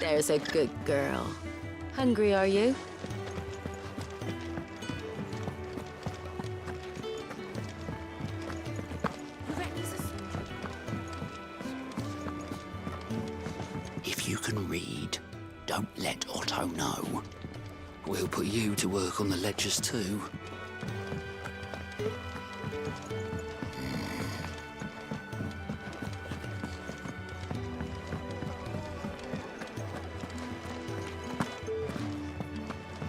There's a good girl. Hungry, are you? If you can read, don't let Otto know. We'll put you to work on the ledgers too.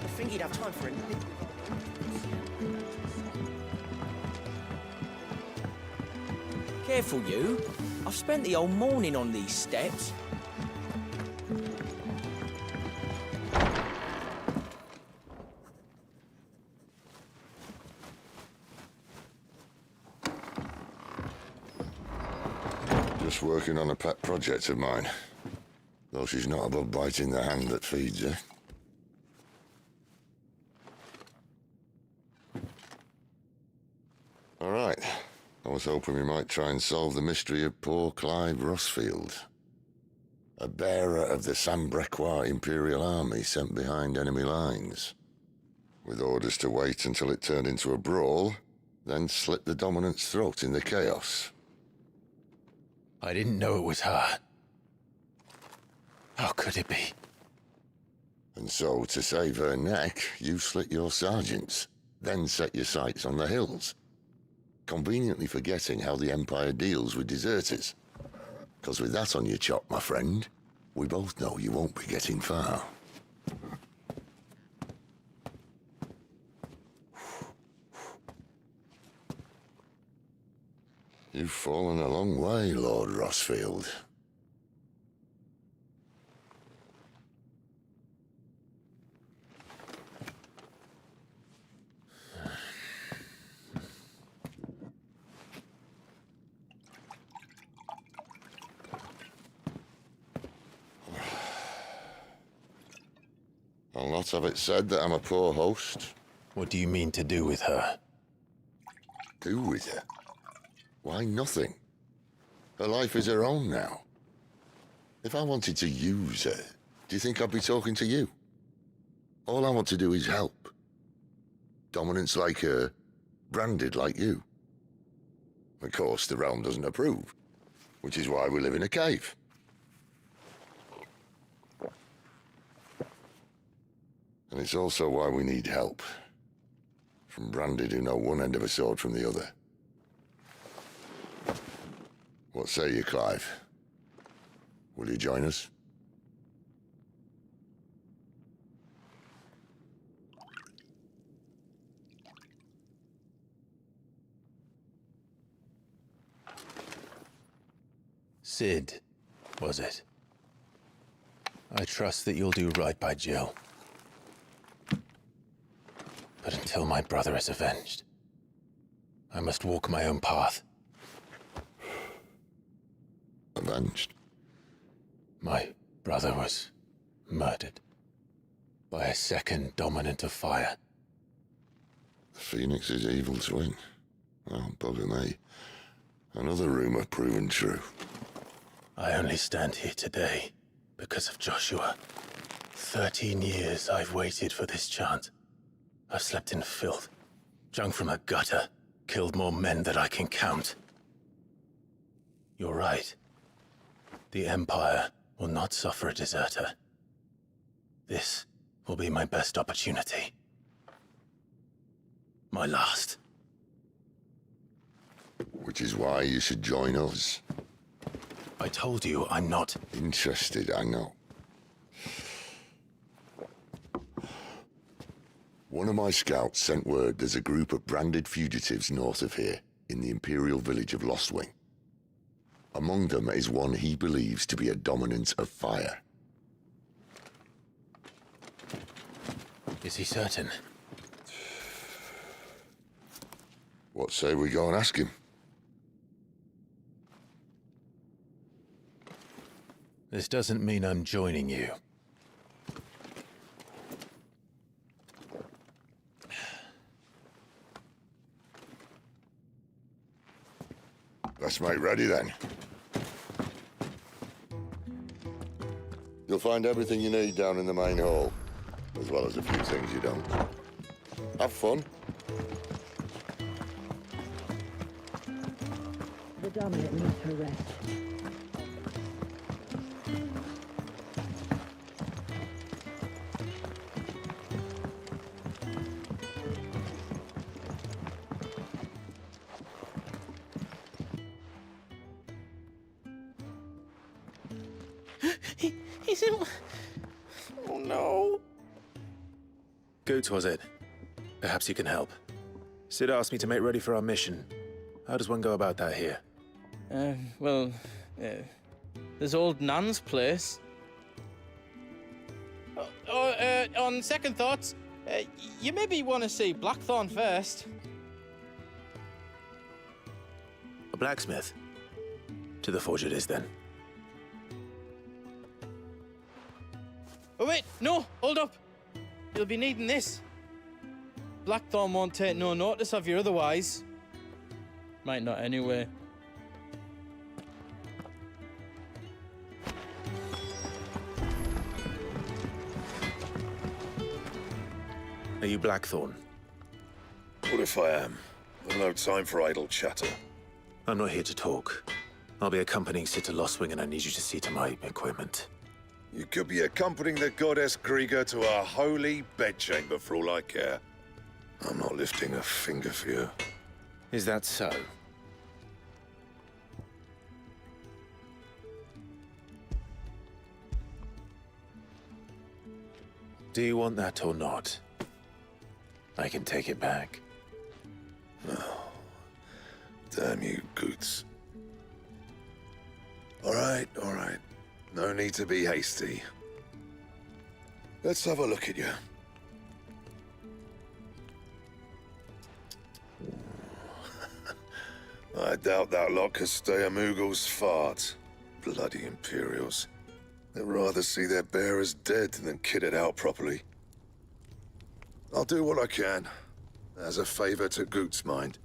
I think he'd have time for it. Careful, you. I've spent the whole morning on these steps. Just working on a pet project of mine. Though she's not above biting the hand that feeds her. All right. I was hoping we might try and solve the mystery of poor Clive Rossfield. A bearer of the Sambrequois Imperial Army sent behind enemy lines. With orders to wait until it turned into a brawl, then slit the dominant's throat in the chaos. I didn't know it was her. How could it be? And so, to save her neck, you slit your sergeants, then set your sights on the hills. Conveniently forgetting how the Empire deals with deserters. Because with that on your chop, my friend, we both know you won't be getting far. You've fallen a long way, Lord Rossfield. I'll not have it said that I'm a poor host. What do you mean to do with her? Do with her? Why, nothing. Her life is her own now. If I wanted to use her, do you think I'd be talking to you? All I want to do is help. Dominants like her, branded like you. Of course, the realm doesn't approve, which is why we live in a cave. And it's also why we need help. From branded who know one end of a sword from the other. What say you, Clive? Will you join us? Sid, was it? I trust that you'll do right by Jill. But until my brother is avenged, I must walk my own path. Avenged? My brother was murdered by a second dominant of fire. The Phoenix's evil twin. Oh, bugger me. Another rumor proven true. I only stand here today because of Joshua. 13 years I've waited for this chance. I've slept in filth, drunk from a gutter, killed more men than I can count. You're right. The Empire will not suffer a deserter. This will be my best opportunity. My last. Which is why you should join us. I told you I'm not Interested, I know. One of my scouts sent word there's a group of branded fugitives north of here, in the Imperial village of Lostwing. Among them is one he believes to be a dominant of fire. Is he certain? What say we go and ask him? This doesn't mean I'm joining you. Let's make ready then. You'll find everything you need down in the main hall, as well as a few things you don't. Have fun. The dominant needs her rest. He's in... Oh, no. Goots, was it? Perhaps you can help. Sid asked me to make ready for our mission. How does one go about that here? Well, there's old Nan's place. On second thoughts, you maybe want to see Blackthorn first. A blacksmith? To the forge it is, then. Oh, wait, no, hold up. You'll be needing this. Blackthorn won't take no notice of you otherwise. Might not anyway. Are you Blackthorn? What if I am? I've no time for idle chatter. I'm not here to talk. I'll be accompanying Sid to Lostwing, and I need you to see to my equipment. You could be accompanying the goddess Krieger to our holy bedchamber for all I care. I'm not lifting a finger for you. Is that so? Do you want that or not? I can take it back. Damn you, Goots. All right, all right. No need to be hasty. Let's have a look at you. I doubt that lot could stay a Moogle's fart. Bloody Imperials. They'd rather see their bearers dead than kitted out properly. I'll do what I can, as a favor to Goot's mind.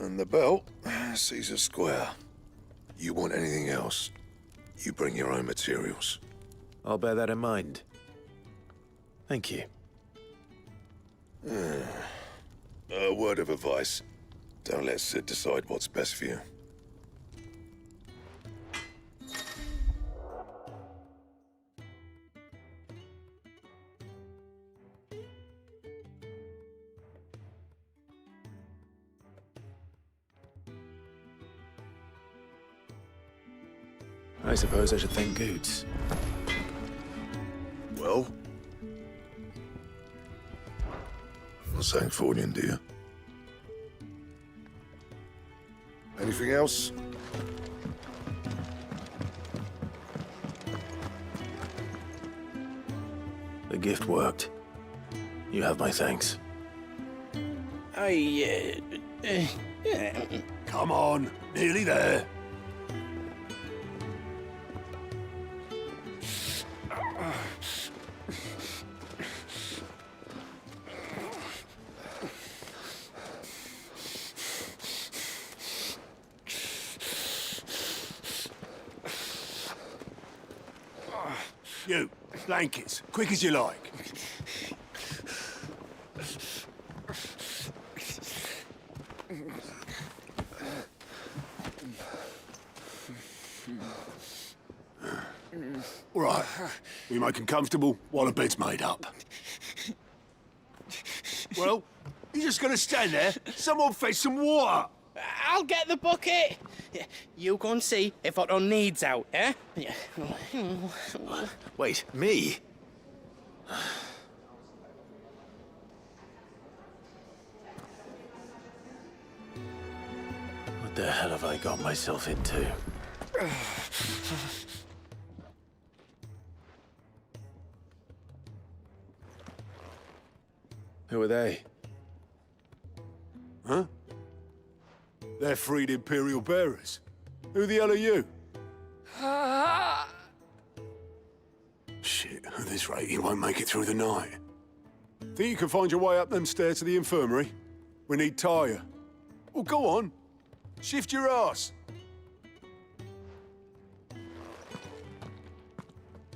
And the belt sees a square. You want anything else, you bring your own materials. I'll bear that in mind. Thank you. A word of advice. Don't let Sid decide what's best for you. I suppose I should thank Goots. Well? St. Fornian, dear. Anything else? The gift worked. You have my thanks. Come on, nearly there. You, blankets, quick as you like. All right, we make 'em comfortable while the bed's made up. Well, you just gonna stand there? Someone fetch some water. I'll get the bucket. You go and see if Otto needs out, eh? Wait, me? What the hell have I got myself into? Who are they? Huh? They're freed Imperial bearers. Who the hell are you? this rate, you won't make it through the night. Think you can find your way up them stairs to the infirmary? We need Tyre. Well, go on. Shift your ass.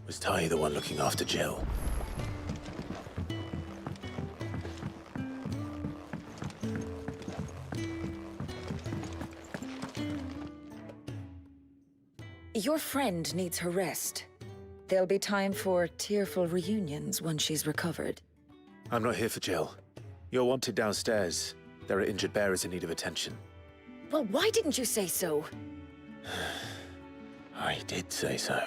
Was Ty the one looking after Jill? Your friend needs her rest. There'll be time for tearful reunions once she's recovered. I'm not here for Jill. You're wanted downstairs. There are injured bearers in need of attention. Well, why didn't you say so? I did say so.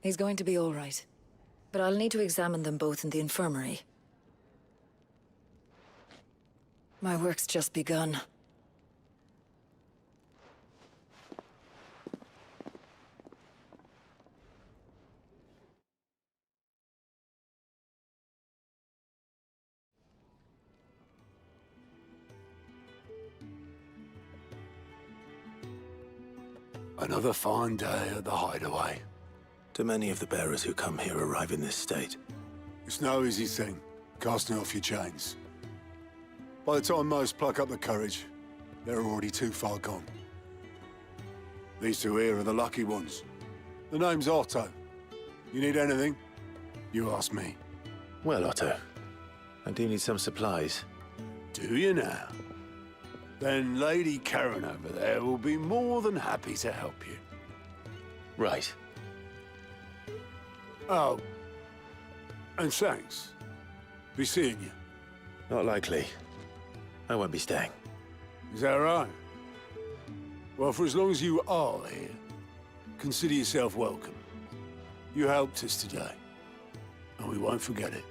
He's going to be all right. But I'll need to examine them both in the infirmary. My work's just begun. Another fine day at the Hideaway. Do many of the bearers who come here arrive in this state? It's no easy thing, casting off your chains. By the time most pluck up the courage, they're already too far gone. These two here are the lucky ones. The name's Otto. You need anything? You ask me. Well, Otto, I do need some supplies. Do you now? Then Lady Karen over there will be more than happy to help you. Right. Oh, and thanks. Be seeing you. Not likely. I won't be staying. Is that right? Well, for as long as you are here, consider yourself welcome. You helped us today, and we won't forget it.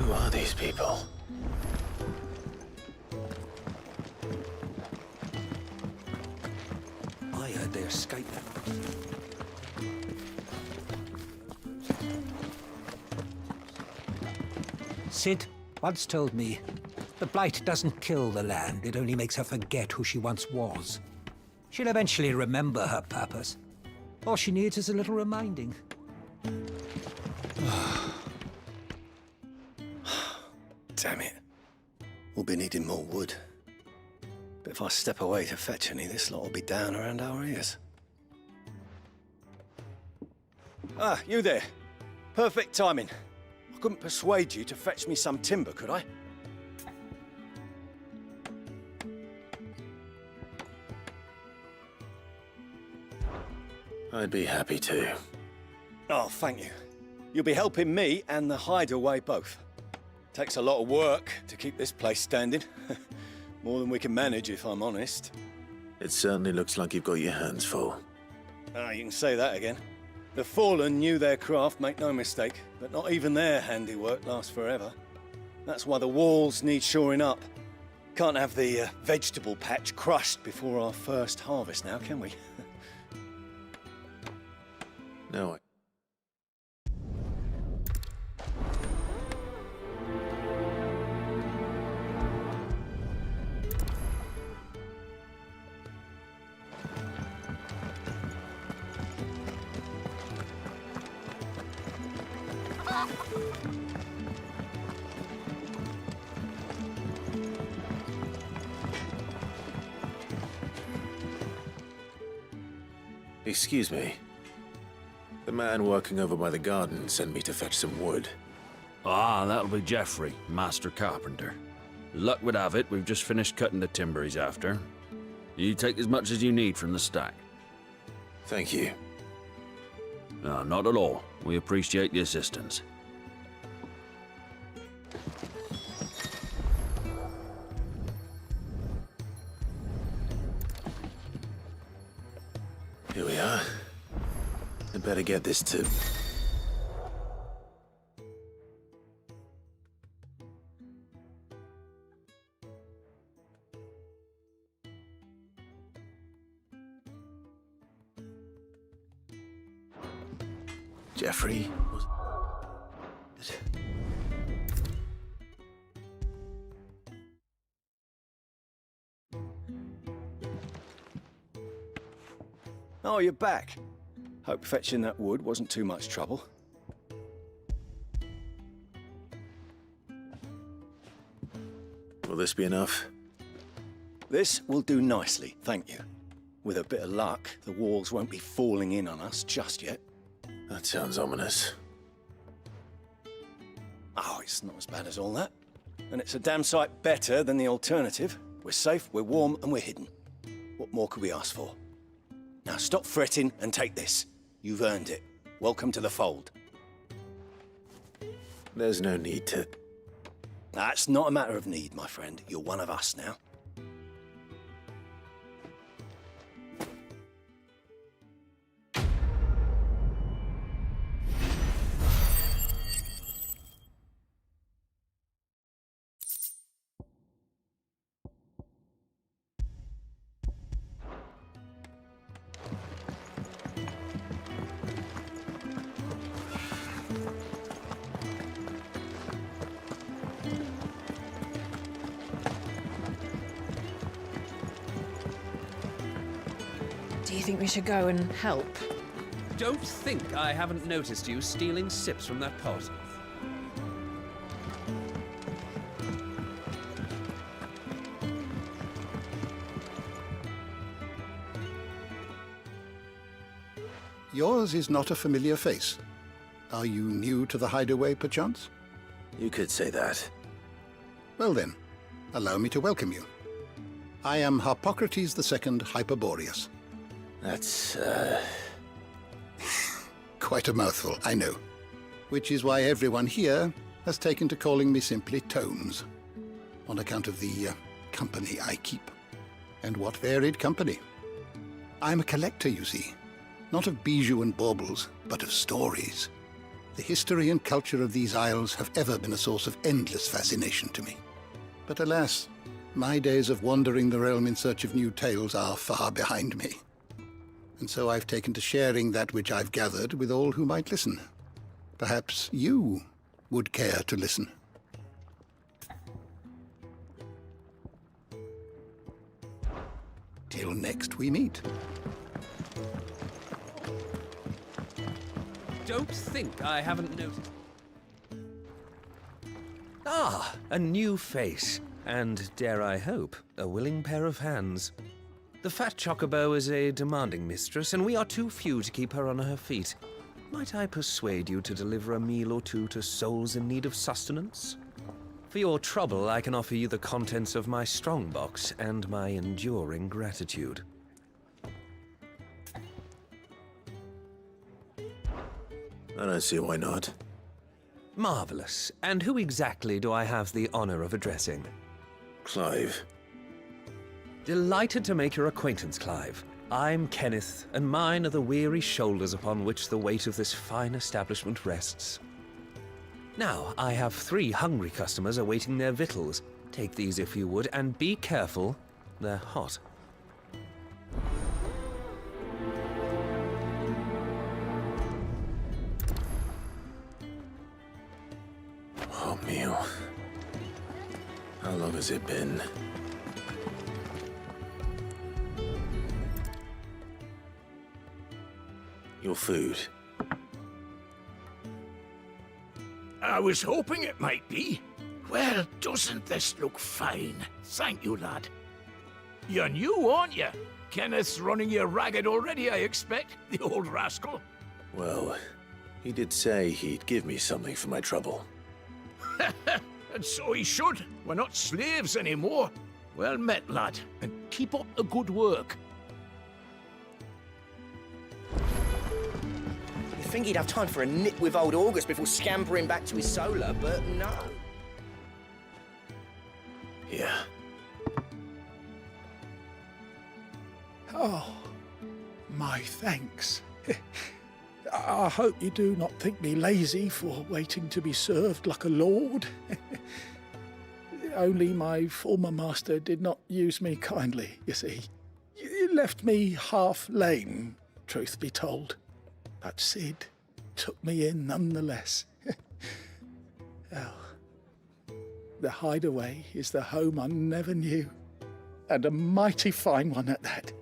Who are these people? I heard they escaped. Sid once told me, the Blight doesn't kill the land, it only makes her forget who she once was. She'll eventually remember her purpose. All she needs is a little reminding. Damn it. We'll be needing more wood. But if I step away to fetch any, this lot will be down around our ears. Ah, you there. Perfect timing. I couldn't persuade you to fetch me some timber, could I? I'd be happy to. Oh, thank you. You'll be helping me and the Hideaway both. Takes a lot of work to keep this place standing. More than we can manage, if I'm honest. It certainly looks like you've got your hands full. Ah, you can say that again. The Fallen knew their craft, make no mistake, but not even their handiwork lasts forever. That's why the walls need shoring up. Can't have the vegetable patch crushed before our first harvest now, can we? No, Excuse me. The man working over by the garden sent me to fetch some wood. Ah, that'll be Geoffrey, Master Carpenter. Luck would have it, we've just finished cutting the timber he's after. You take as much as you need from the stack. Thank you. No, not at all. We appreciate the assistance. Here we are. I'd better get this to... Geoffrey was... Oh, you're back. Hope fetching that wood wasn't too much trouble. Will this be enough? This will do nicely, thank you. With a bit of luck, the walls won't be falling in on us just yet. That sounds ominous. Oh, it's not as bad as all that. And it's a damn sight better than the alternative. We're safe, we're warm, and we're hidden. What more could we ask for? Now stop fretting and take this. You've earned it. Welcome to the fold. There's no need to... That's not a matter of need, my friend. You're one of us now. Do you think we should go and help? Don't think I haven't noticed you stealing sips from that pot. Yours is not a familiar face. Are you new to the hideaway, perchance? You could say that. Well then, allow me to welcome you. I am Harpocrates II Hyperboreus. That's, Quite a mouthful, I know. Which is why everyone here has taken to calling me simply Tomes, on account of the company I keep. And what varied company. I'm a collector, you see. Not of bijou and baubles, but of stories. The history and culture of these isles have ever been a source of endless fascination to me. But alas, my days of wandering the realm in search of new tales are far behind me. And so I've taken to sharing that which I've gathered with all who might listen. Perhaps you would care to listen. Till next we meet. Don't think I haven't noticed. Ah, a new face. And, dare I hope, a willing pair of hands. The fat chocobo is a demanding mistress, and we are too few to keep her on her feet. Might I persuade you to deliver a meal or two to souls in need of sustenance? For your trouble, I can offer you the contents of my strongbox and my enduring gratitude. I don't see why not. Marvelous. And who exactly do I have the honor of addressing? Clive. Delighted to make your acquaintance, Clive. I'm Kenneth, and mine are the weary shoulders upon which the weight of this fine establishment rests. Now, I have 3 hungry customers awaiting their victuals. Take these if you would, and be careful. They're hot. Hot meal. How long has it been? Your food. I was hoping it might be. Well, doesn't this look fine? Thank you, lad. You're new, aren't you? Kenneth's running you ragged already, I expect, the old rascal. Well, he did say he'd give me something for my trouble. And so he should. We're not slaves anymore. Well met, lad, and keep up the good work. You'd think he'd have time for a nip with old August before scampering back to his solar, but no. Yeah. Oh, my thanks. I hope you do not think me lazy for waiting to be served like a lord. Only my former master did not use me kindly, you see. He left me half lame, truth be told. But Sid took me in nonetheless. Oh, the Hideaway is the home I never knew, and a mighty fine one at that.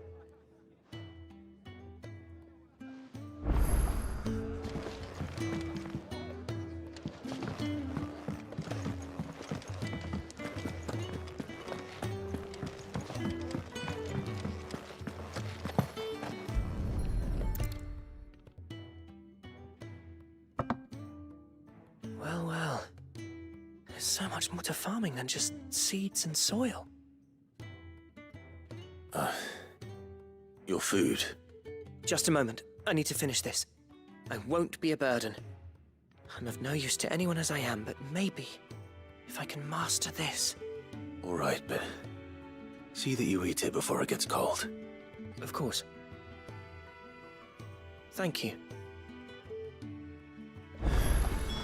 Well, well. There's so much more to farming than just seeds and soil. Your food. Just a moment. I need to finish this. I won't be a burden. I'm of no use to anyone as I am, but maybe if I can master this. All right, but see that you eat it before it gets cold. Of course. Thank you.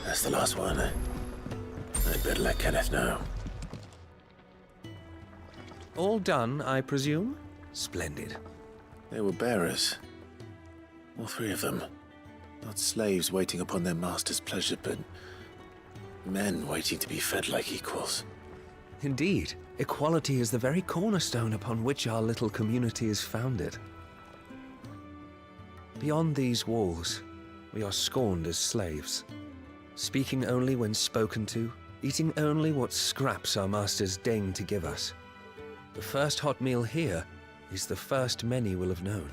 That's the last one. I'd better let Kenneth know. All done, I presume? Splendid. They were bearers. All three of them. Not slaves waiting upon their master's pleasure, but men waiting to be fed like equals. Indeed. Equality is the very cornerstone upon which our little community is founded. Beyond these walls, we are scorned as slaves. Speaking only when spoken to, eating only what scraps our masters deign to give us. The first hot meal here is the first many will have known.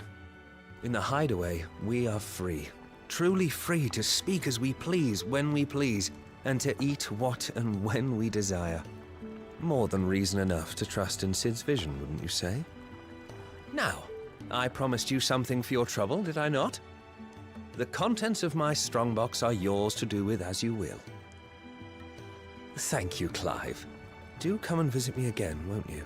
In the Hideaway, we are free. Truly free to speak as we please, when we please, and to eat what and when we desire. More than reason enough to trust in Sid's vision, wouldn't you say? Now, I promised you something for your trouble, did I not? The contents of my strongbox are yours to do with as you will. Thank you, Clive. Do come and visit me again, won't you?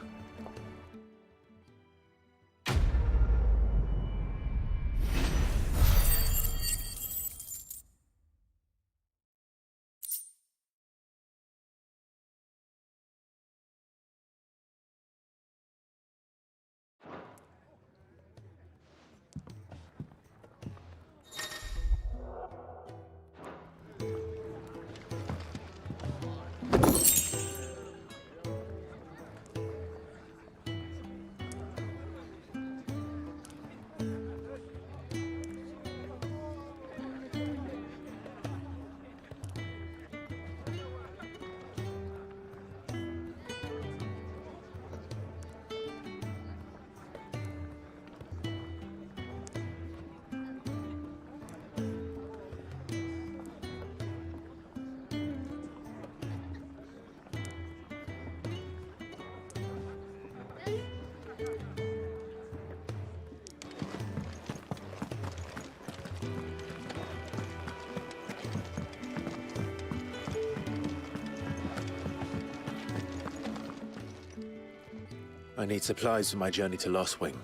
I need supplies for my journey to Lostwing.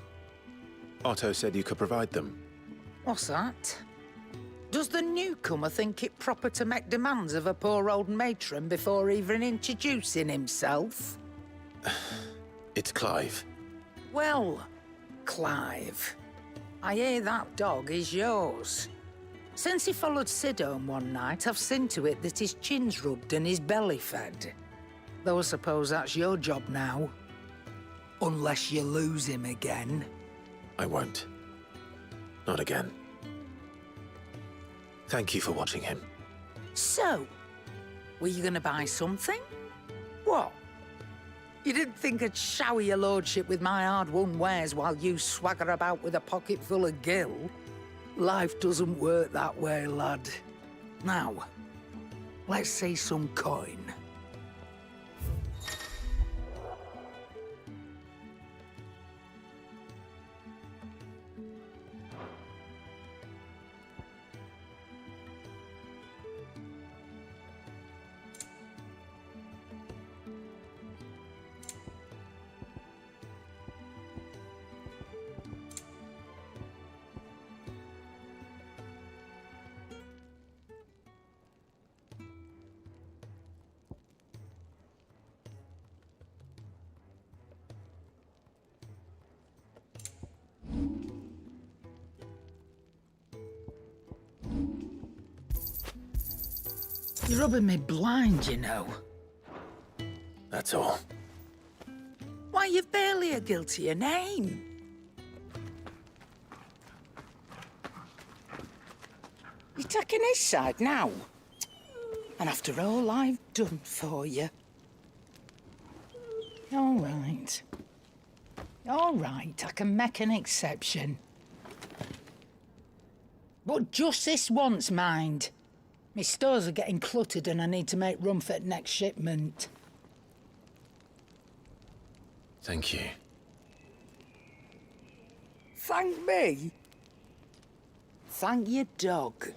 Otto said you could provide them. What's that? Does the newcomer think it proper to make demands of a poor old matron before even introducing himself? It's Clive. Well, Clive, I hear that dog is yours. Since he followed Sid home one night, I've seen to it that his chin's rubbed and his belly fed. Though I suppose that's your job now. Unless you lose him again. I won't. Not again. Thank you for watching him. So, were you gonna buy something? What? You didn't think I'd shower your lordship with my hard-won wares while you swagger about with a pocket full of gil? Life doesn't work that way, lad. Now, let's see some coin. You're rubbing me blind, you know. That's all. Why, you've barely a guiltier name. You're taking his side now? And after all I've done for you? All right. All right, I can make an exception. But just this once, mind. My stores are getting cluttered and I need to make room for the next shipment. Thank you. Thank me? Thank your dog.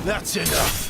That's enough.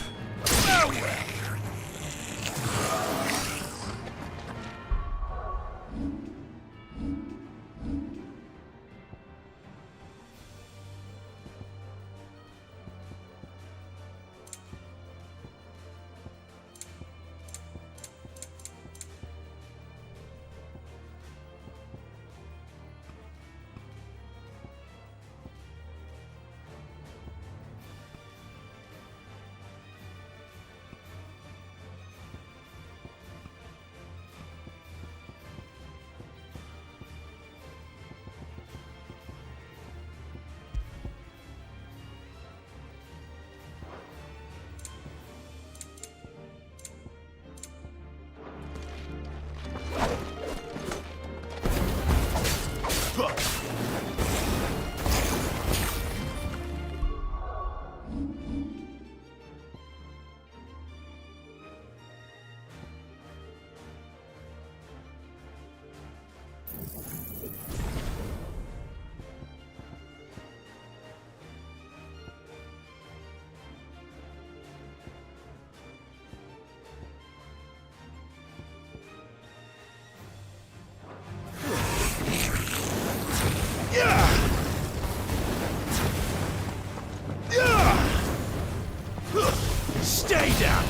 Stay down!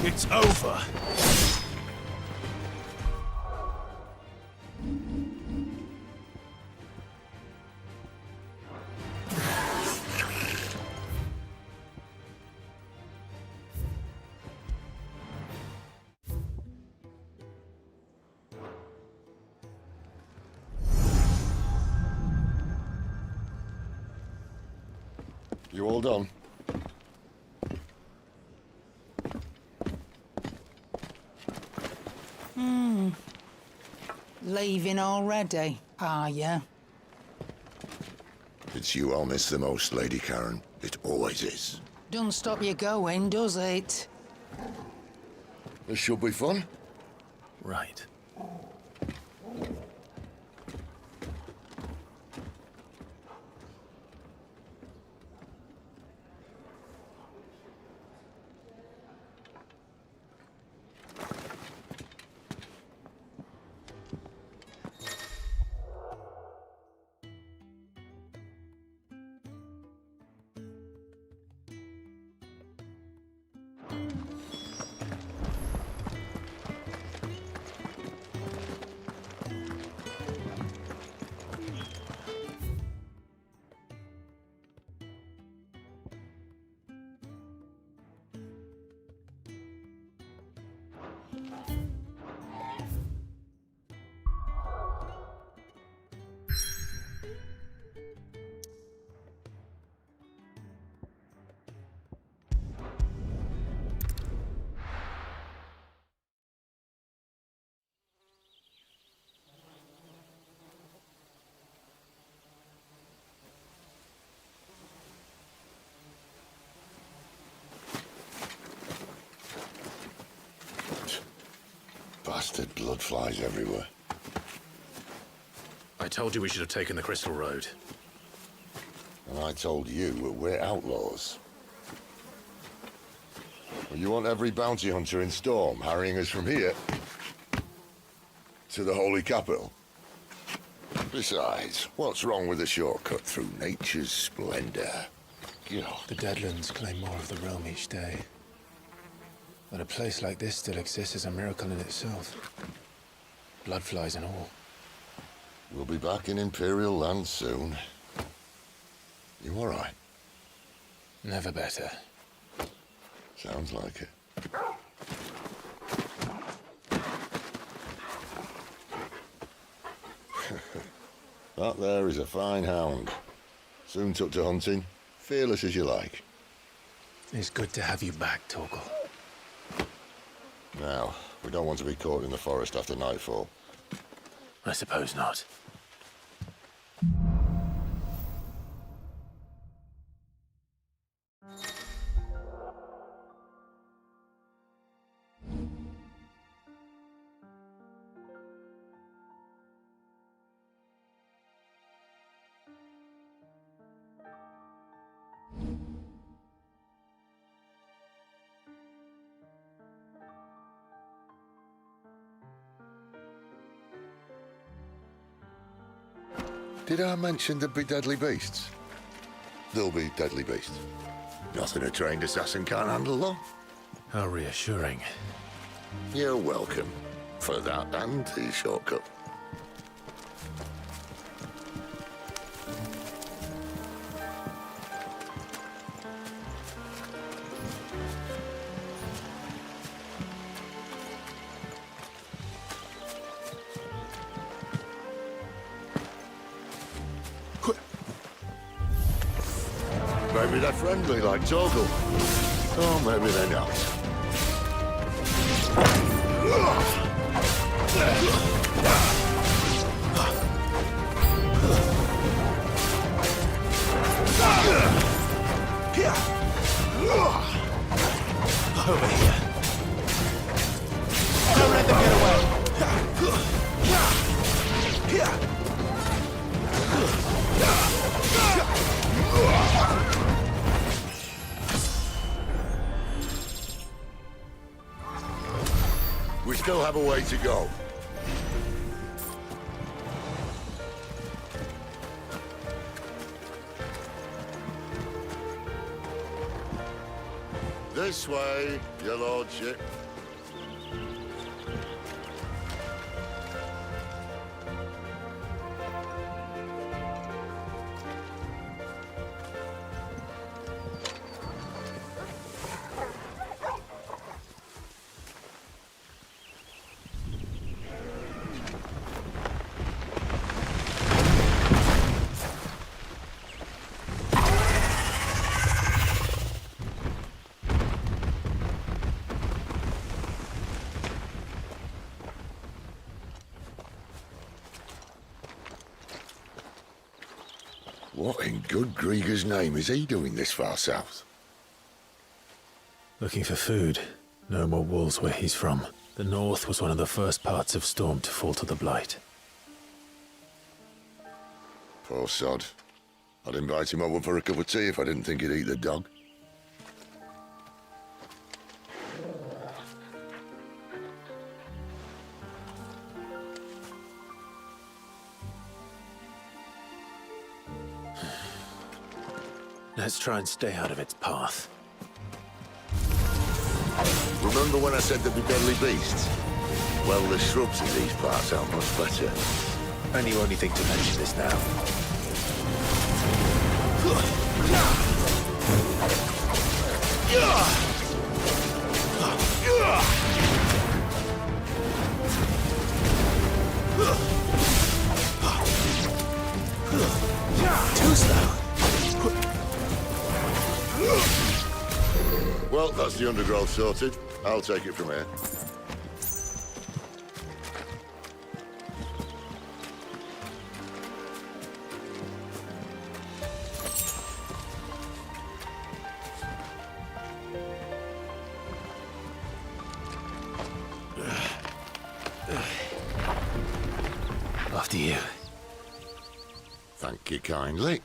It's over. You all done? Leaving already, are you? It's you I'll miss the most, Lady Karen. It always is. Don't stop you going, does it? This should be fun. Right. Bastard blood flies everywhere. I told you we should have taken the Crystal Road. And I told you we're outlaws. Well, you want every bounty hunter in Storm harrying us from here to the Holy Capital? Besides, what's wrong with a shortcut through nature's splendor? God. The Deadlands claim more of the realm each day. But a place like this still exists is a miracle in itself. Bloodflies and all. We'll be back in Imperial land soon. You all right? Never better. Sounds like it. That there is a fine hound. Soon took to hunting. Fearless as you like. It's good to have you back, Torgal. Now, we don't want to be caught in the forest after nightfall. I suppose not. Did I mention there'd be deadly beasts? There'll be deadly beasts. Nothing a trained assassin can't handle, though. How reassuring. You're welcome. For that and the shortcut. Maybe they're friendly like Torgal. Or maybe they're not. Over here. Don't let them get away. We still have a way to go. This way, your lordship. What in good Grieger's name is he doing this far south? Looking for food. No more wolves where he's from. The north was one of the first parts of Storm to fall to the Blight. Poor sod. I'd invite him over for a cup of tea if I didn't think he'd eat the dog. Let's try and stay out of its path. Remember when I said there'd be deadly beasts? Well, the shrubs in these parts are much better. And you only think to mention this now. Too slow. Well, that's the undergrowth sorted. I'll take it from here. After you. Thank you kindly.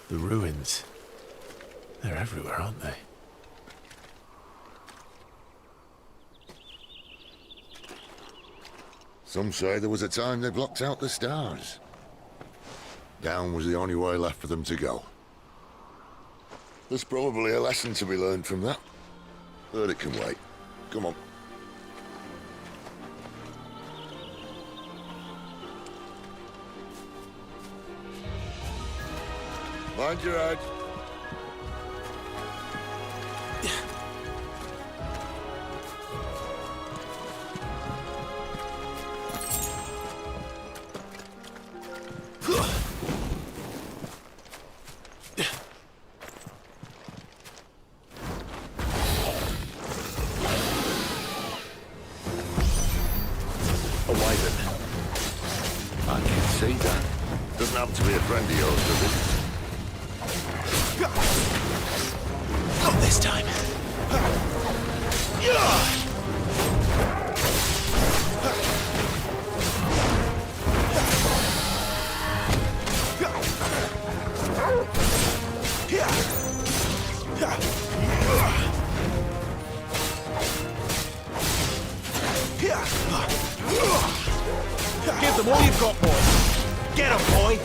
The ruins. They're everywhere, aren't they? Some say there was a time they blocked out the stars. Down was the only way left for them to go. There's probably a lesson to be learned from that. But it can wait. Come on. Mind your head. I can see that. Doesn't have to be a friend of yours, does it? Not this time. Give them all you've got, boy. Get 'em, boy.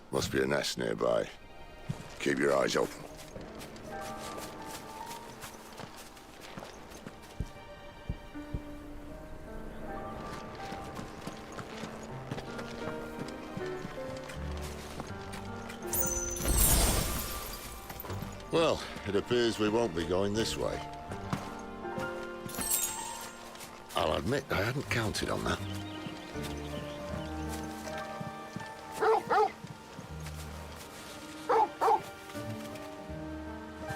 Must be a nest nearby. Keep your eyes open. Well, it appears we won't be going this way. I'll admit I hadn't counted on that.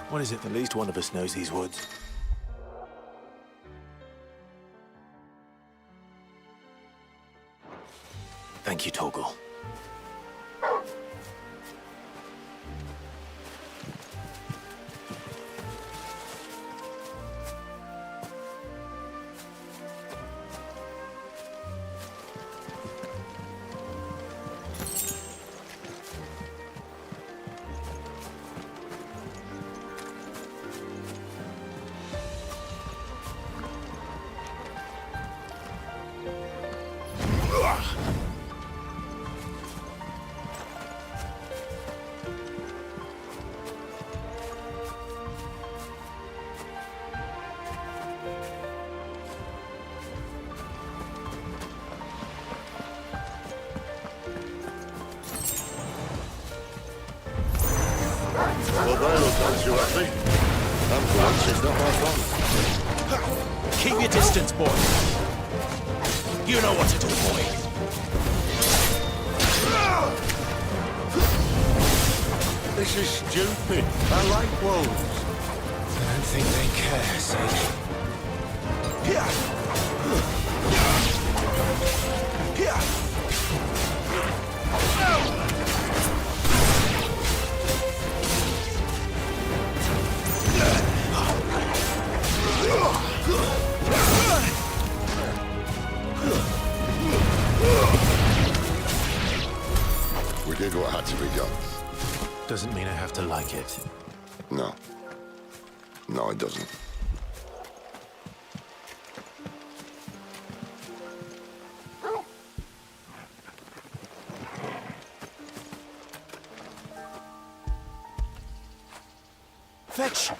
What is it? At least one of us knows these woods. Thank you, Torgal. Well, they look nice, you happy? And for once, it's not my fault. Keep your distance, boy. You know what to do, boy. This is stupid. I like wolves. I don't think they care, Sage. We did what had to be done. Doesn't mean I have to like it. No. No, it doesn't. Fetch!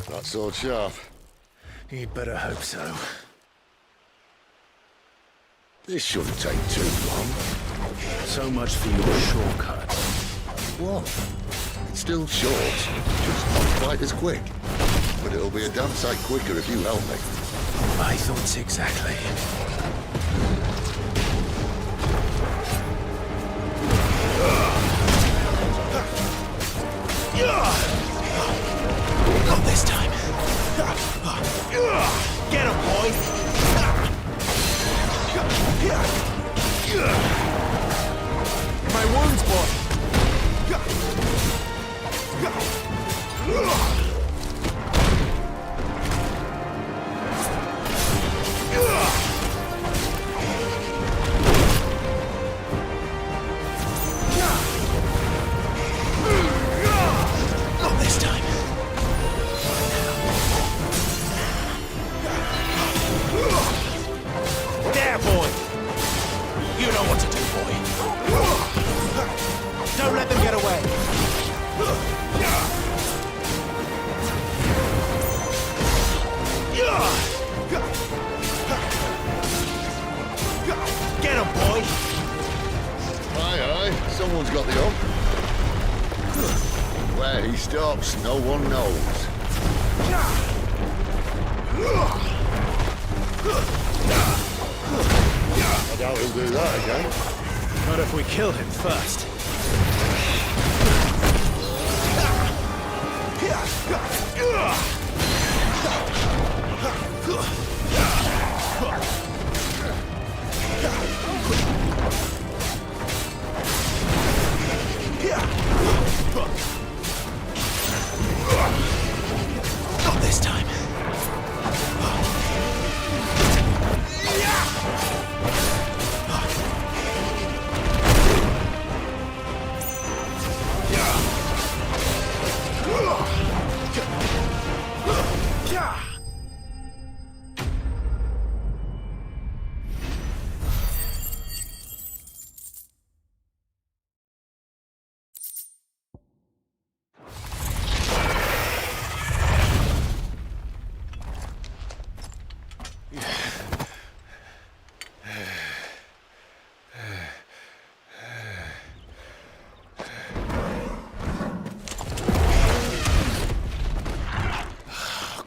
That sword sharp. You'd better hope so. This shouldn't take too long. So much for your shortcut. What? It's still short, just not quite as quick. But it'll be a damn sight quicker if you help me. I thought exactly. Not this time. Get him, boy! My wounds, boy! Not this time. There, boy! You know what to do, boy. Don't let them get away. Get him, boy! Aye, aye, someone's got the hump. Where he stops, no one knows. I doubt he'll do that again. Not if we kill him first. Not this time.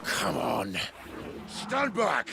Come on. Stand back!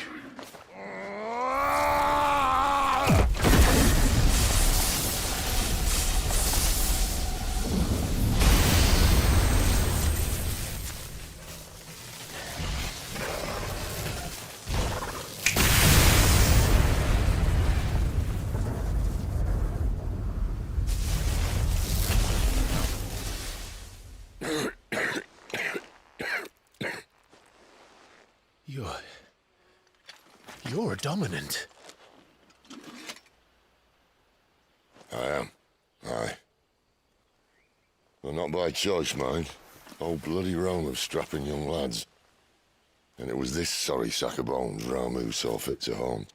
You're a dominant. I am. Aye. Well, not by choice, mind. Whole bloody realm of strapping young lads. And it was this sorry sack of bones Ramu saw fit to home.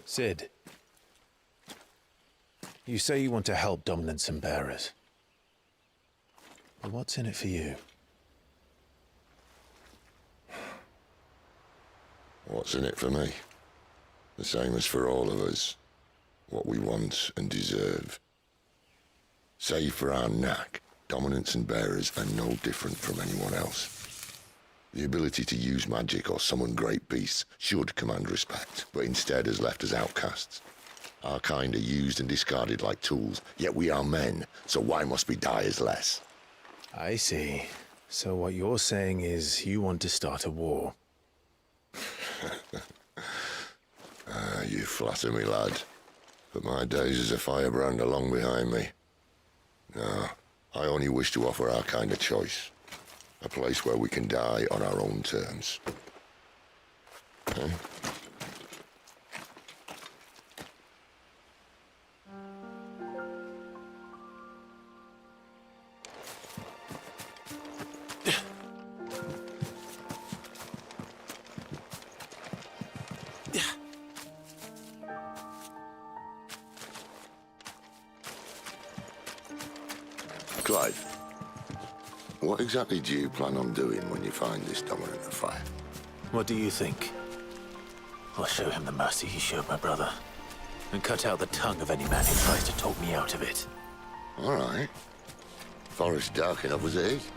Sid, you say you want to help dominants and bearers. But what's in it for you? What's in it for me? The same as for all of us. What we want and deserve. Save for our knack, dominants and bearers are no different from anyone else. The ability to use magic or summon great beasts should command respect, but instead has left us outcasts. Our kind are used and discarded like tools, yet we are men, so why must we die as less? I see. So what you're saying is you want to start a war. You flatter me, lad. But my days as a firebrand are long behind me. No, I only wish to offer our kind a choice. A place where we can die on our own terms. Eh? Clive, what exactly do you plan on doing when you find this dominant of fire? What do you think? I'll show him the mercy he showed my brother, and cut out the tongue of any man who tries to talk me out of it. All right. Forest dark enough as it is.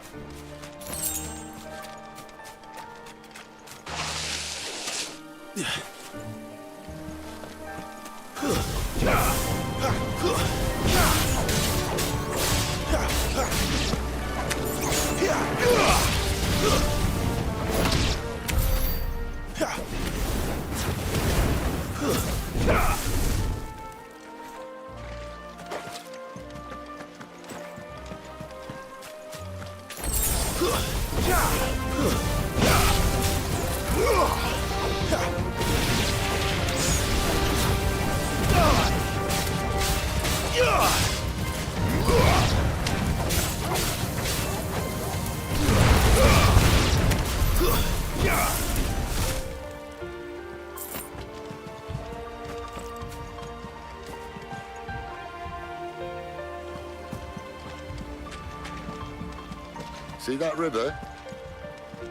See that river?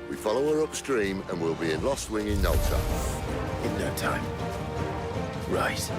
We follow her upstream and we'll be in Lost Wing in no time. In no time. Right.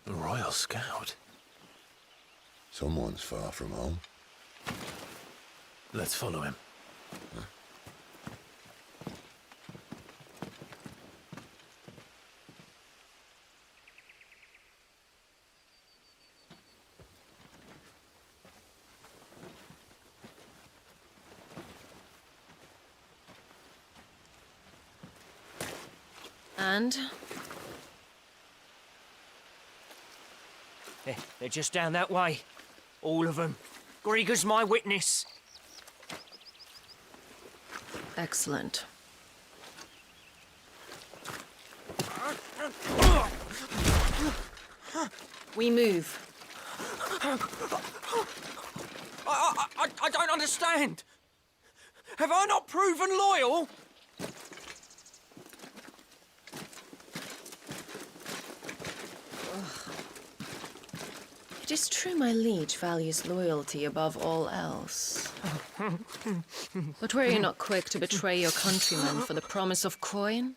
A Royal Scout? Someone's far from home. Let's follow him. And? They're just down that way. All of them. Grieger's my witness. Excellent. We move. I don't understand. Have I not proven loyal? It is true my liege values loyalty above all else. But were you not quick to betray your countrymen for the promise of coin?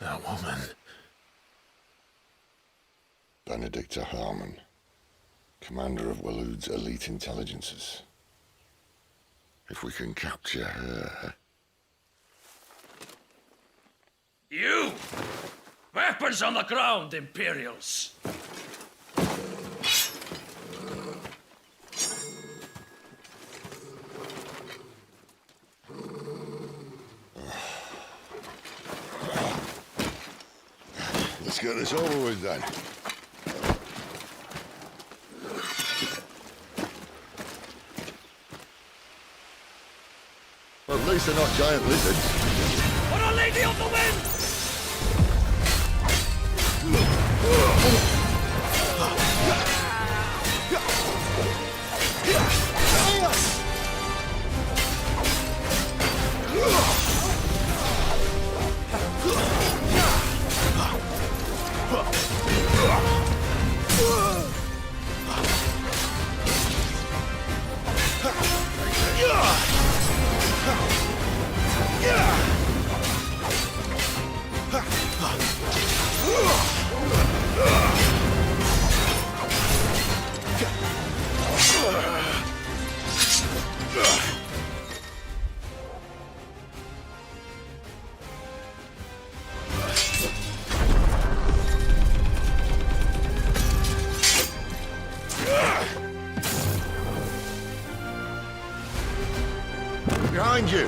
That woman. Benedicta Harmon, commander of Waloed's elite intelligences. If we can capture her... You! Weapons on the ground, Imperials! Let's get this over with then. Well, at least they're not giant lizards. For Our Lady of the Wind! Behind you!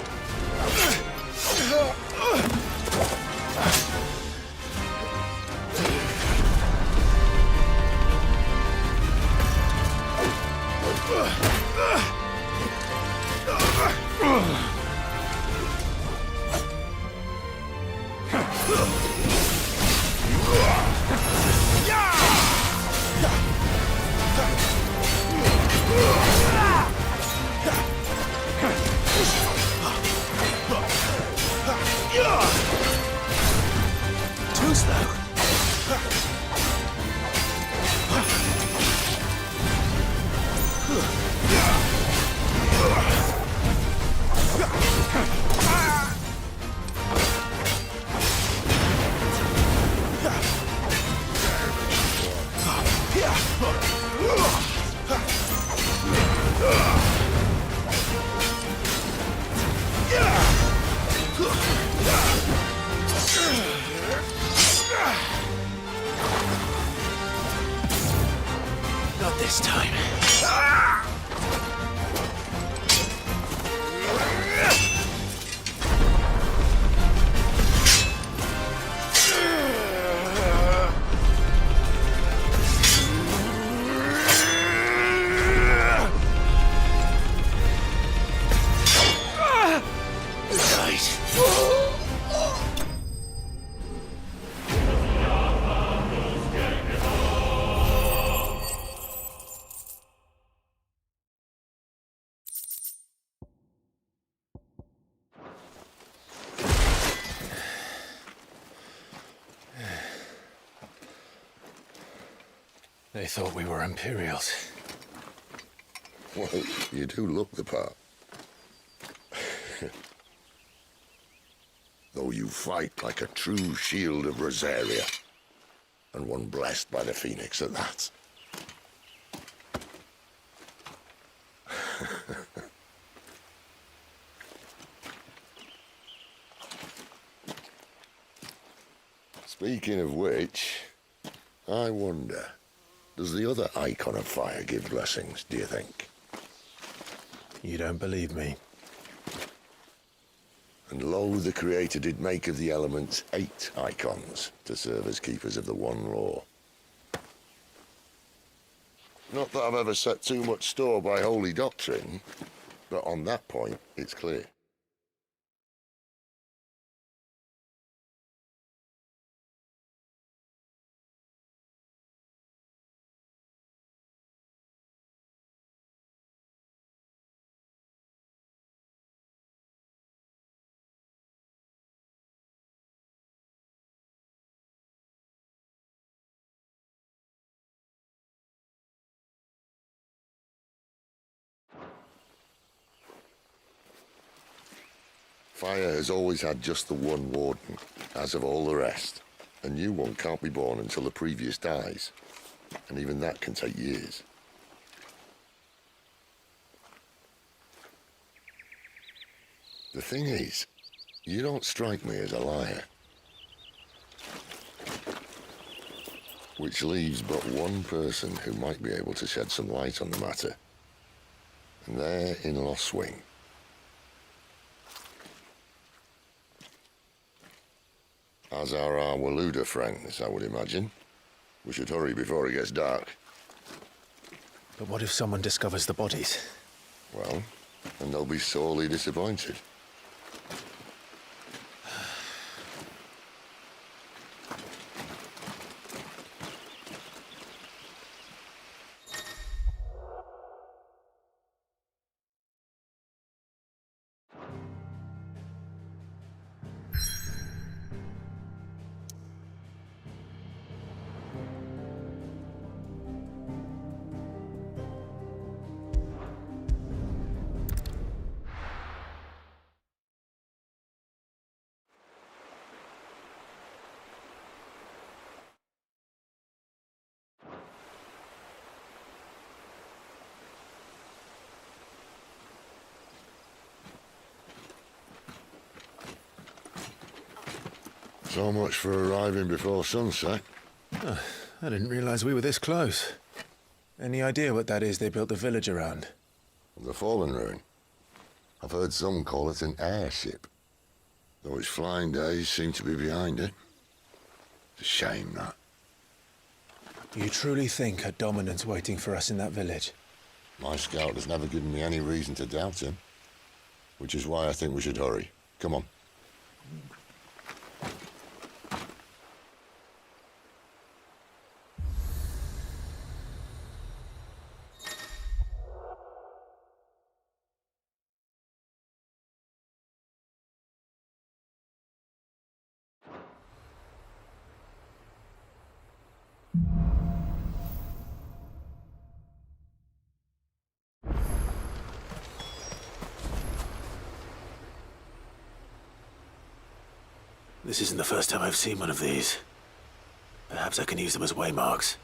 Too slow. Not this time. They thought we were Imperials. Well, you do look the part. Though you fight like a true shield of Rosaria. And one blessed by the Phoenix at that. Speaking of which, I wonder, does the other icon of fire give blessings, do you think? You don't believe me? And lo, the Creator did make of the elements 8 icons to serve as keepers of the one law. Not that I've ever set too much store by holy doctrine, but on that point, it's clear. Fire has always had just the one warden, as of all the rest. A new one can't be born until the previous dies, and even that can take years. The thing is, you don't strike me as a liar. Which leaves but one person who might be able to shed some light on the matter. And they're in Lost Swing. As are our Waluda friends, I would imagine. We should hurry before it gets dark. But what if someone discovers the bodies? Well, and they'll be sorely disappointed. So much for arriving before sunset. Oh, I didn't realize we were this close. Any idea what that is they built the village around? The fallen ruin. I've heard some call it an airship. Though its flying days seem to be behind it. It's a shame, that. You truly think a dominant's waiting for us in that village? My scout has never given me any reason to doubt him. Which is why I think we should hurry. Come on. This isn't the first time I've seen one of these. Perhaps I can use them as waymarks.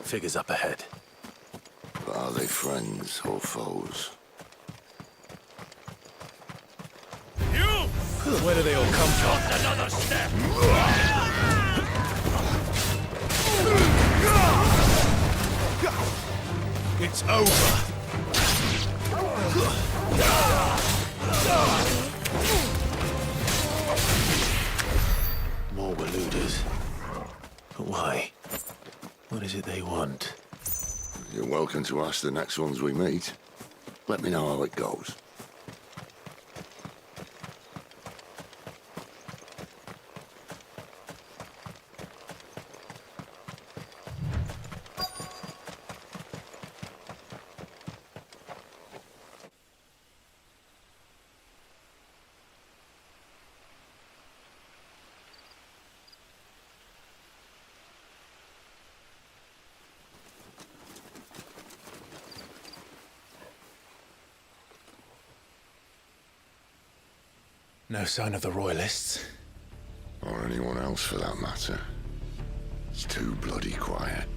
Figures up ahead. But are they friends or foes? Where do they all come from? Just another step! It's over. More Waluders. But why? What is it they want? You're welcome to ask the next ones we meet. Let me know how it goes. No sign of the Royalists. Or anyone else for that matter. It's too bloody quiet.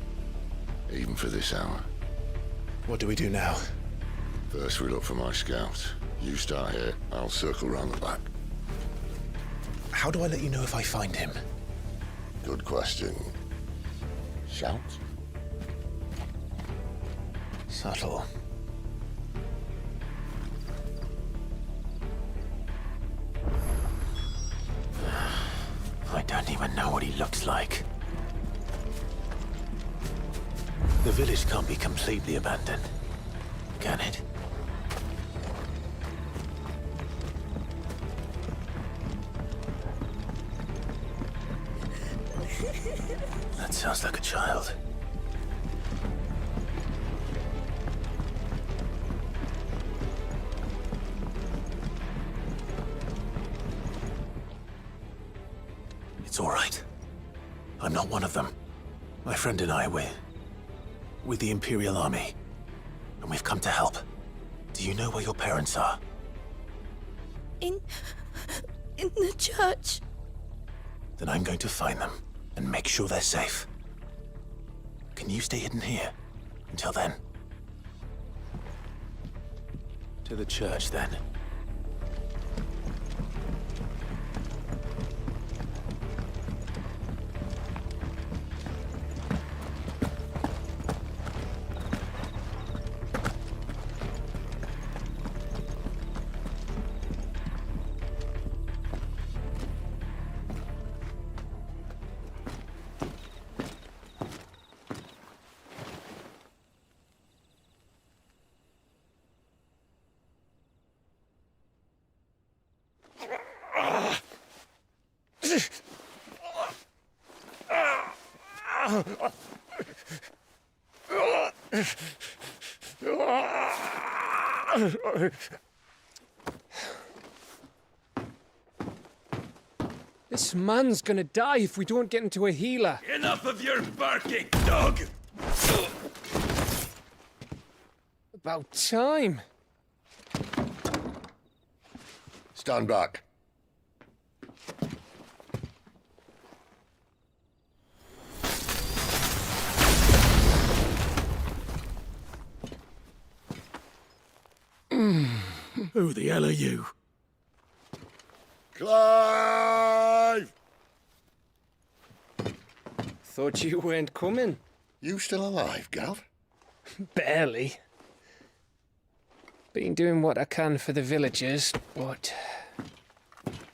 Even for this hour. What do we do now? First we look for my scout. You start here, I'll circle round the back. How do I let you know if I find him? Good question. Shout? Subtle. I don't even know what he looks like. The village can't be completely abandoned, can it? That sounds like a child. It's all right. I'm not one of them. My friend and I, we're with the Imperial Army. And we've come to help. Do you know where your parents are? In the church. Then I'm going to find them and make sure they're safe. Can you stay hidden here until then? To the church, then. This man's gonna die if we don't get into a healer. Enough of your barking, dog! About time. Stand back. Who the hell are you? Clive! Thought you weren't coming. You still alive, Gav? Barely. Been doing what I can for the villagers, but...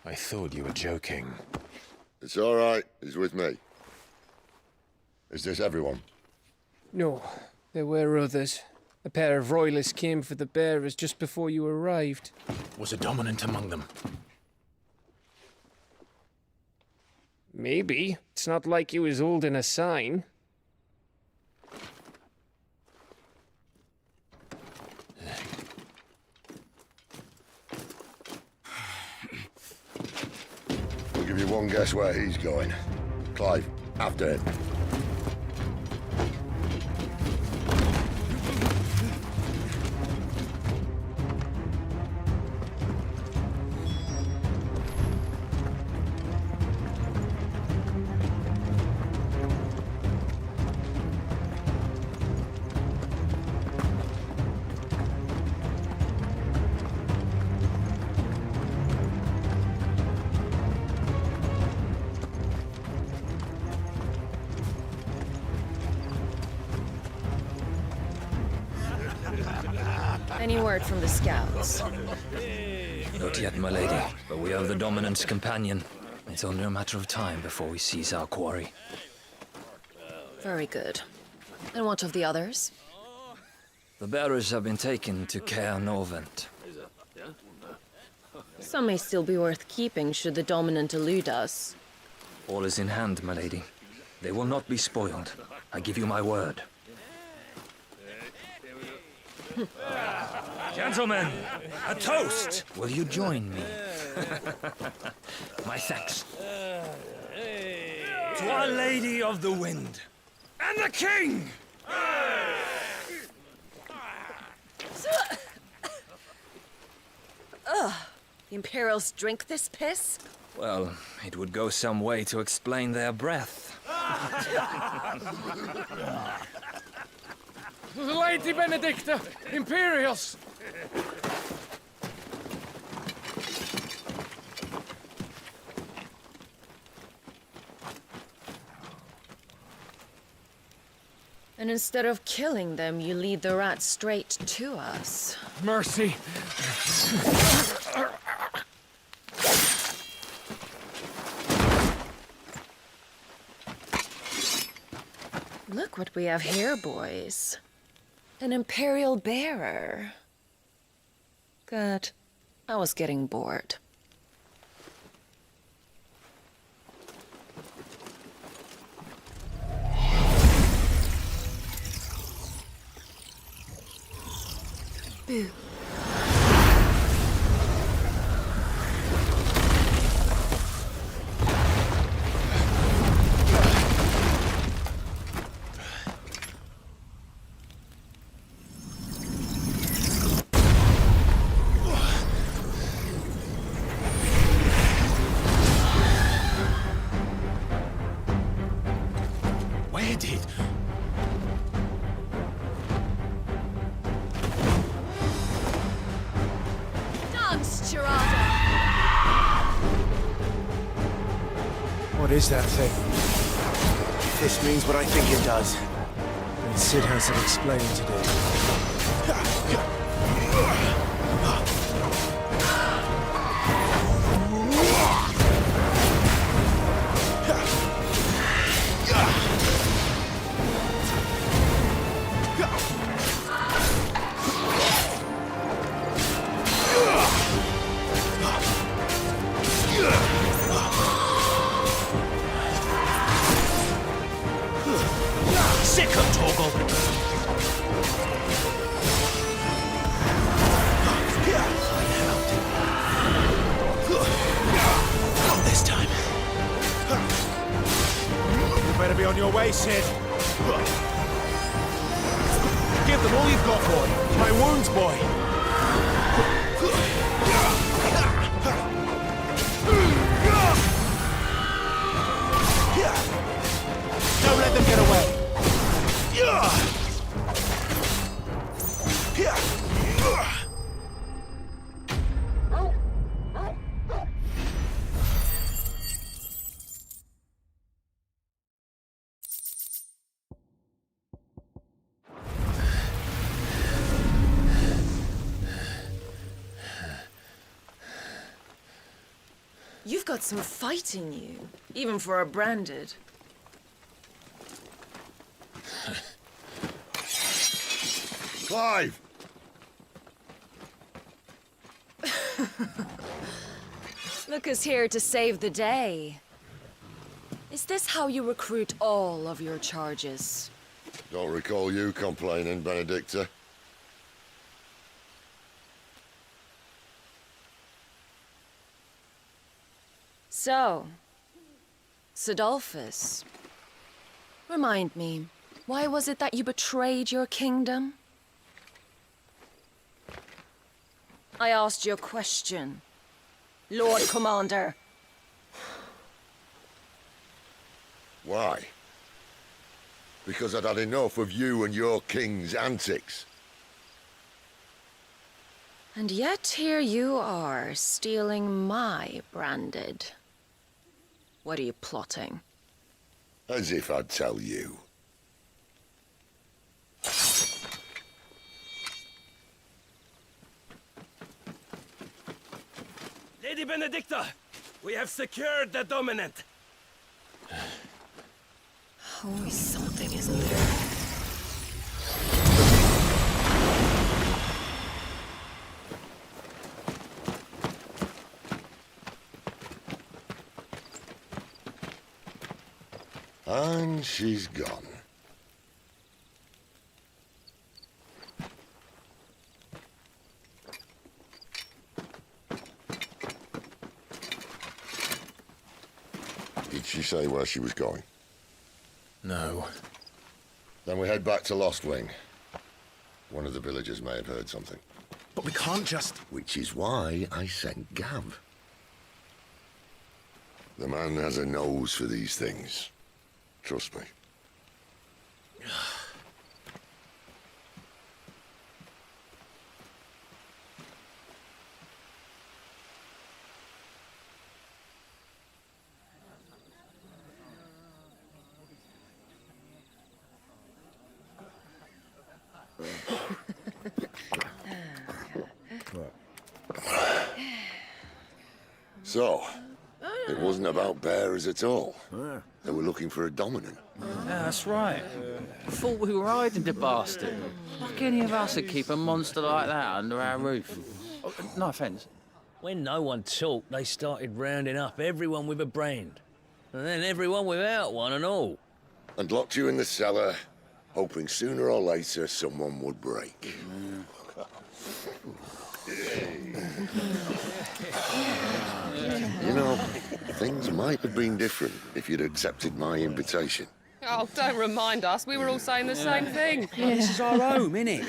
I thought you were joking. It's all right. He's with me. Is this everyone? No, there were others. A pair of royalists came for the bearers just before you arrived. Was a dominant among them? Maybe. It's not like he was holding a sign. I'll give you one guess where he's going. Clive, after him. Any word from the scouts? Not yet, my lady, but we have the dominant's companion. It's only a matter of time before we seize our quarry. Very good. And what of the others? The bearers have been taken to Caer Norvent. Some may still be worth keeping should the dominant elude us. All is in hand, my lady. They will not be spoiled. I give you my word. Gentlemen, a toast! Will you join me? My thanks. To Our Lady of the Wind. And the King! Ugh. The Imperials drink this piss? Well, it would go some way to explain their breath. Lady Benedicta! Imperials! And instead of killing them, you lead the rats straight to us. Mercy! Look what we have here, boys. An Imperial bearer. Good. I was getting bored. Boo. Where did... What is that thing? If this means what I think it does, then Cid has some explaining to do. Sick of Torgal! Not this time. You better be on your way, Cid. Give them all you've got, boy. My wounds, boy. Don't let them get away. You've got some fight in you, even for a branded. Clive! Look who's here to save the day. Is this how you recruit all of your charges? Don't recall you complaining, Benedicta. So, Sidolphus, remind me, why was it that you betrayed your kingdom? I asked you a question, Lord Commander. Why? Because I'd had enough of you and your king's antics. And yet here you are, stealing my branded. What are you plotting? As if I'd tell you. Lady Benedicta, we have secured the dominant. Always something, isn't there? And she's gone. Did she say where she was going? No. Then we head back to Lost Wing. One of the villagers may have heard something. But we can't just... Which is why I sent Gav. The man has a nose for these things. Trust me. So, it wasn't about bearers at all. They were looking for a dominant. Yeah, that's right. Thought we were hiding the bastard. Like any of us would keep a monster like that under our roof. Oh, no offence. When no one talked, they started rounding up everyone with a brand. And then everyone without one and all. And locked you in the cellar, hoping sooner or later someone would break. You know, things might have been different if you'd accepted my invitation. Oh, don't remind us. We were all saying the same thing. This is our home, innit?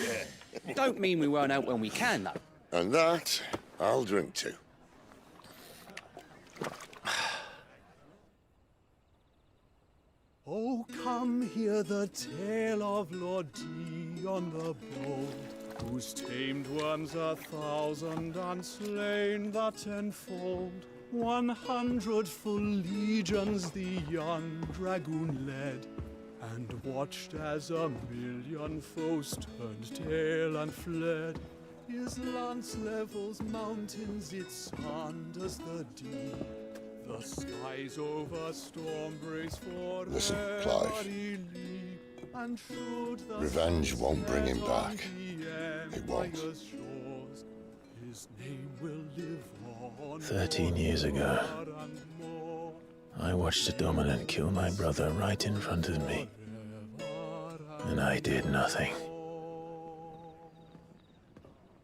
Don't mean we won't out when we can, though. And that, I'll drink to. Oh, come hear the tale of Lord Dion the Bold, who's tamed worms 1,000 and slain the tenfold. 100 full legions the young dragoon led, and watched as 1,000,000 foes turned tail and fled. His lance levels mountains, it sanders the deep. The skies over storm brace for Listen, Clive. Revenge won't bring him back. It won't. 13 years ago, I watched a dominant kill my brother right in front of me. And I did nothing.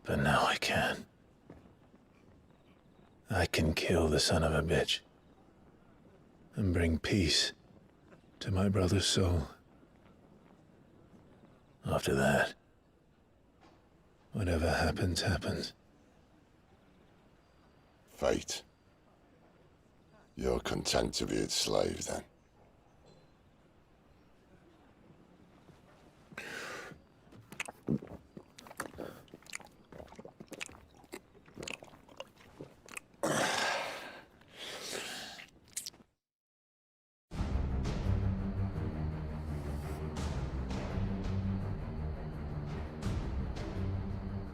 But now I can. I can kill the son of a bitch and bring peace to my brother's soul. After that, whatever happens, happens. Fate. You're content to be its slave, then?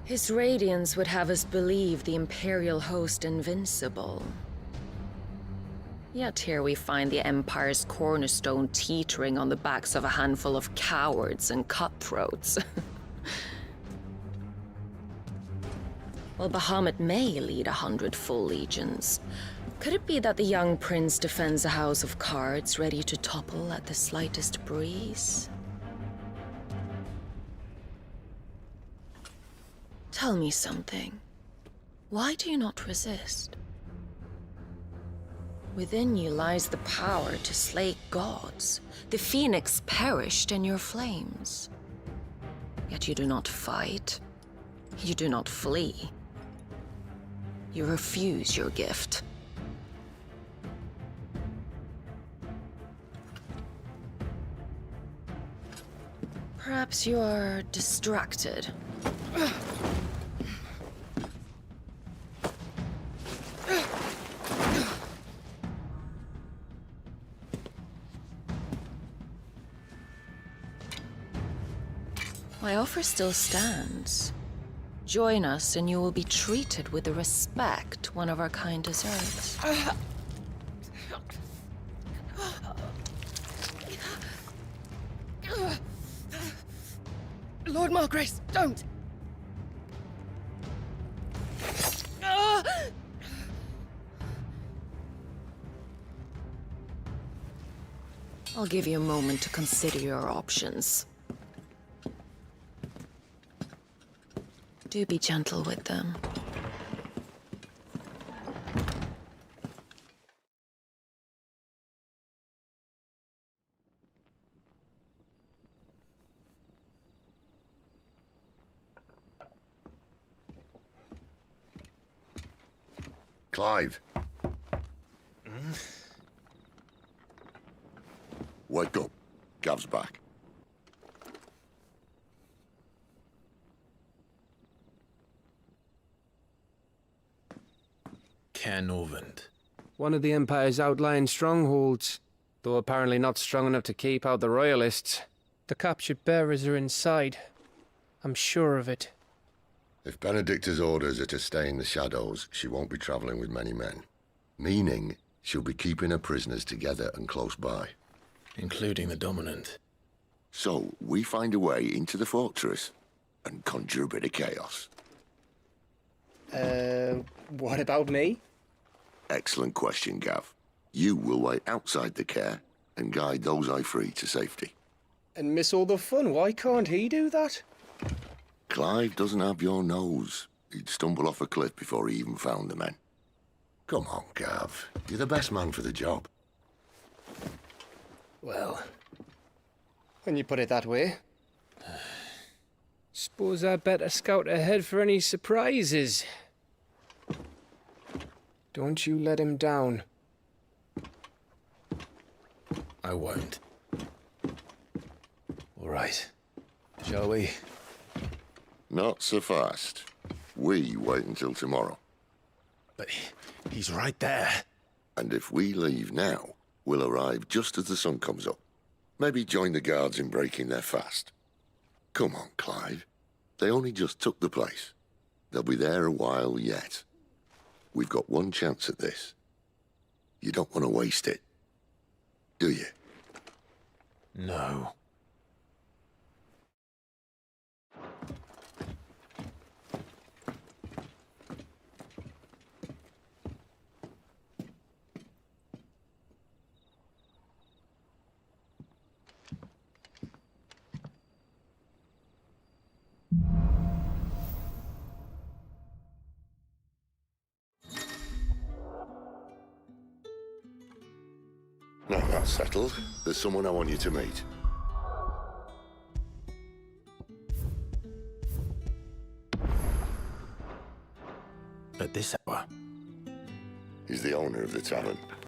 His radiance would have us believe the Imperial host invincible. Yet here we find the Empire's cornerstone teetering on the backs of a handful of cowards and cutthroats. Well, Bahamut may lead 100 full legions. Could it be that the young prince defends a house of cards ready to topple at the slightest breeze? Tell me something. Why do you not resist? Within you lies the power to slay gods. The phoenix perished in your flames. Yet you do not fight. You do not flee. You refuse your gift. Perhaps you're distracted. My offer still stands. Join us and you will be treated with the respect one of our kind deserves. Lord Margrace, don't! I'll give you a moment to consider your options. Do be gentle with them. Clive. Wake up. Gav's back. Canovant. One of the Empire's outlying strongholds, though apparently not strong enough to keep out the Royalists. The captured bearers are inside. I'm sure of it. If Benedicta's orders are to stay in the shadows, she won't be travelling with many men. Meaning, she'll be keeping her prisoners together and close by. Including the Dominant. So, we find a way into the fortress and conjure a bit of chaos. What about me? Excellent question, Gav. You will wait outside the care and guide those I free to safety. And miss all the fun. Why can't he do that? Clive doesn't have your nose. He'd stumble off a cliff before he even found the men. Come on, Gav. You're the best man for the job. Well, when you put it that way. Suppose I'd better scout ahead for any surprises. Don't you let him down. I won't. All right. Shall we? Not so fast. We wait until tomorrow. But he's right there. And if we leave now, we'll arrive just as the sun comes up. Maybe join the guards in breaking their fast. Come on, Clive. They only just took the place. They'll be there a while yet. We've got one chance at this. You don't want to waste it, do you? No. Now that's settled. There's someone I want you to meet. At this hour? He's the owner of the tavern.